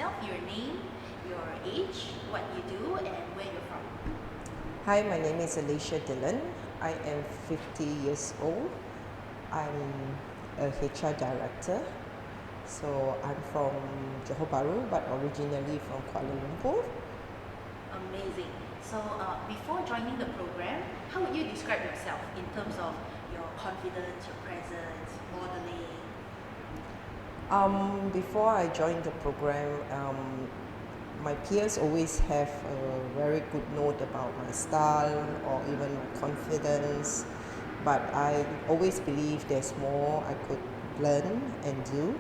yourself, your name, your age, what you do, and where you're from. Hi, my name is Alizia. I am 50 years old. I'm a HR director. So I'm from Johor Bahru, but originally from Kuala Lumpur. Amazing. So before joining the program, how would you describe yourself in terms of your confidence, your presence, modeling? Before I joined the program, my peers always have a very good note about my style or even my confidence, but I always believe there's more I could learn and do.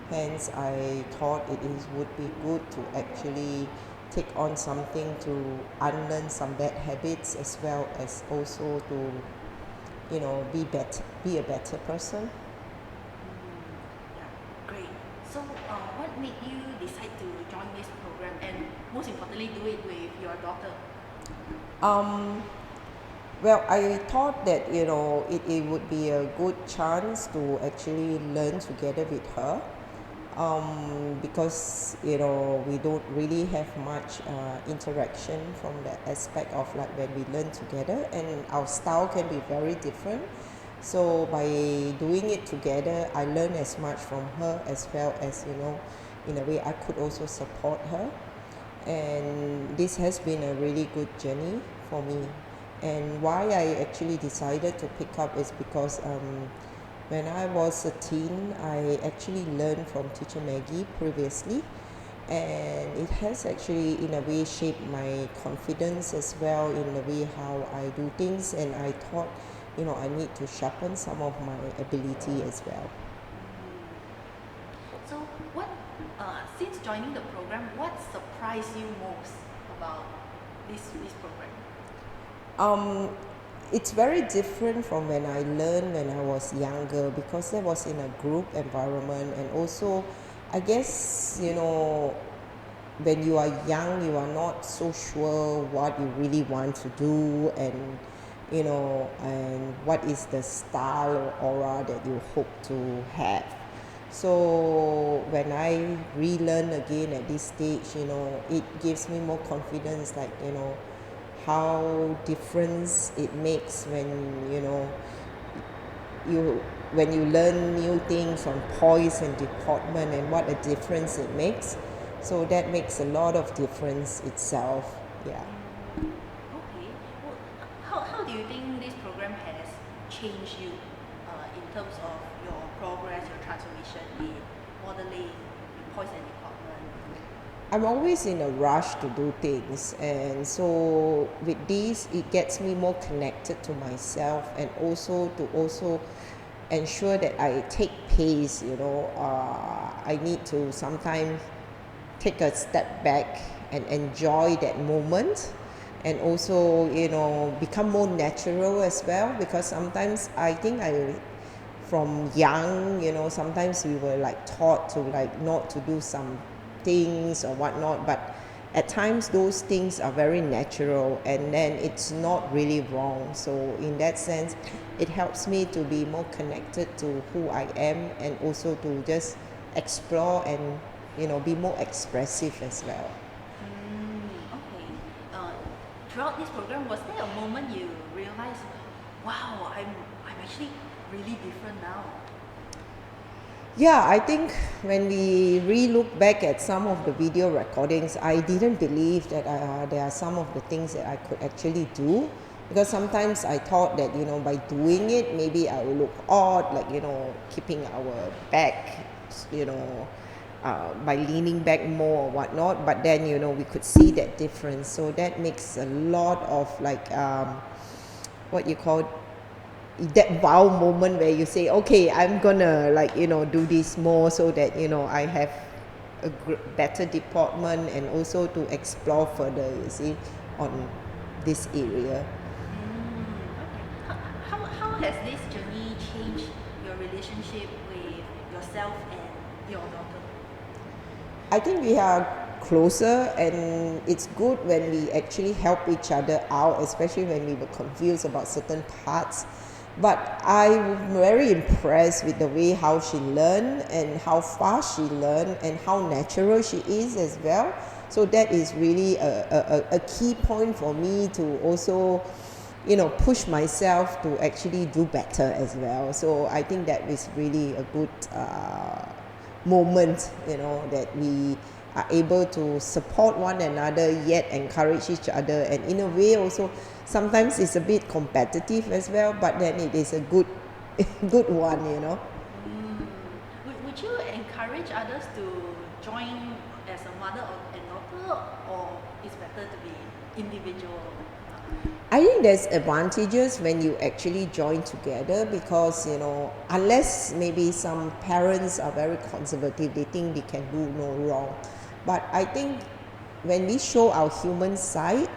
Hence, I thought would be good to actually take on something to unlearn some bad habits, as well as also to, be a better person. Yeah, great. So what made you decide to join this program and most importantly do it with your daughter? Well, I thought that it would be a good chance to actually learn together with her, because we don't really have much interaction from the aspect of like when we learn together, and our style can be very different. So by doing it together, I learn as much from her, as well as in a way I could also support her, and this has been a really good journey for me. And why I actually decided to pick up is because when I was a teen, I actually learned from teacher Maggie previously, and it has actually in a way shaped my confidence as well, in the way how I do things, and I thought I need to sharpen some of my ability as well. So what, since joining the program, what surprised you most about this program? It's very different from when I learned when I was younger, because that was in a group environment, and also I guess when you are young, you are not so sure what you really want to do, and and what is the style or aura that you hope to have. So when I relearn again at this stage, it gives me more confidence, like how difference it makes when when you learn new things on poise and deportment, and what a difference it makes. So that makes a lot of difference itself. Yeah. Okay. Well, how do you think this program has changed you in terms of your progress, your transformation in modeling, poise and department? I'm always in a rush to do things, and so with this, it gets me more connected to myself, and also to ensure that I take pace. I need to sometimes take a step back and enjoy that moment, and also become more natural as well, because sometimes I think from young, sometimes we were like taught to like not to do some things or whatnot, but at times those things are very natural, and then it's not really wrong. So in that sense, it helps me to be more connected to who I am, and also to just explore and be more expressive as well. Okay. Throughout this program, was there a moment you realized, wow, I'm actually really different now? Yeah, I think when we re-look back at some of the video recordings, I didn't believe that there are some of the things that I could actually do, because sometimes I thought that by doing it, maybe I will look odd, like keeping our back, by leaning back more or whatnot. But then we could see that difference, so that makes a lot of like what you call that wow moment, where you say, okay, I'm gonna like do this more, so that I have a better department, and also to explore further, you see, on this area. Okay. How has this journey changed your relationship with yourself and your daughter? I think we are closer, and it's good when we actually help each other out, especially when we were confused about certain parts. But I'm very impressed with the way how she learned and how fast she learned and how natural she is as well. So that is really a key point for me to also, you know, push myself to actually do better as well. So I think that is really a good moment, you know, that we are able to support one another yet encourage each other, and in a way also sometimes it's a bit competitive as well, but then it is a good good one, you know. Would you encourage others to join as a mother and daughter, or it's better to be individual? I think there's advantages when you actually join together, because, you know, unless maybe some parents are very conservative, they think they can do no wrong. But I think when we show our human side,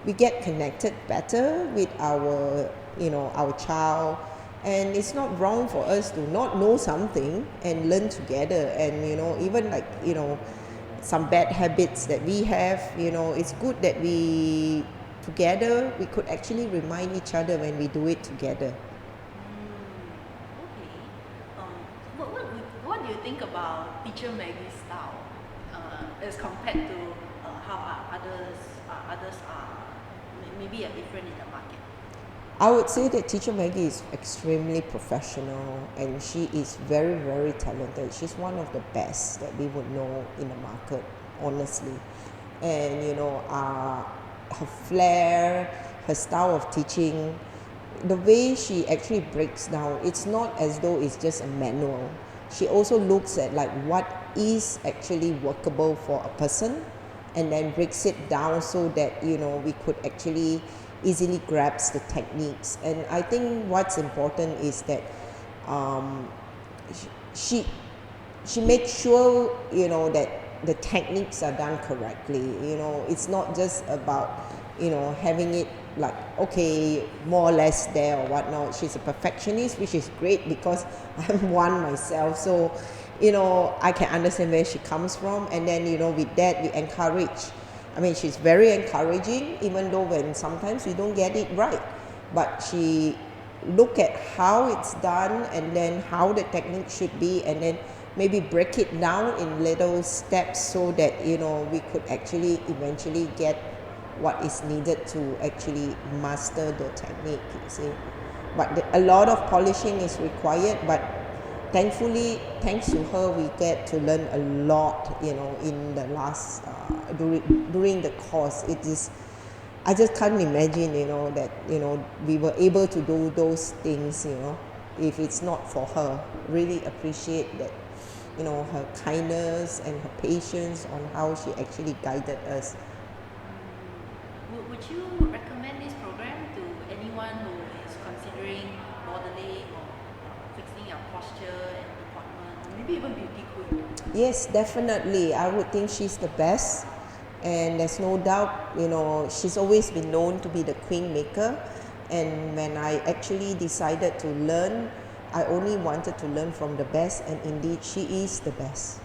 we get connected better with our, you know, our child. And it's not wrong for us to not know something and learn together. And, you know, even like, you know, some bad habits that we have, you know, it's good that we together we could actually remind each other when we do it together. Okay. What do you think about Teacher Maggie's style as compared to how others are maybe are different in the market? I would say that Teacher Maggie is extremely professional, and she is very, very talented. She's one of the best that we would know in the market, honestly. And, you know, her flair, her style of teaching, the way she actually breaks down, it's not as though it's just a manual. She also looks at like what is actually workable for a person, and then breaks it down so that, you know, we could actually easily grasp the techniques. And I think what's important is that she makes sure, you know, that the techniques are done correctly. You know, it's not just about, you know, having it like, okay, more or less there or whatnot. She's a perfectionist, which is great because I'm one myself. So, you know, I can understand where she comes from. And then, you know, with that, we encourage. I mean, she's very encouraging, even though when sometimes we don't get it right. But she look at how it's done, and then how the technique should be, and then maybe break it down in little steps so that, you know, we could actually eventually get what is needed to actually master the technique, you see. But a lot of polishing is required, but thankfully, thanks to her, we get to learn a lot, you know, in the last, during the course. It is, I just can't imagine, you know, that, you know, we were able to do those things, you know, if it's not for her. Really appreciate that, you know, her kindness and her patience on how she actually guided us. Would you recommend this program to anyone who is considering modeling or fixing your posture and deportment, or maybe even beauty queen? Yes, definitely. I would think she's the best. And there's no doubt, you know, she's always been known to be the queen maker. And when I actually decided to learn, I only wanted to learn from the best, and indeed she is the best.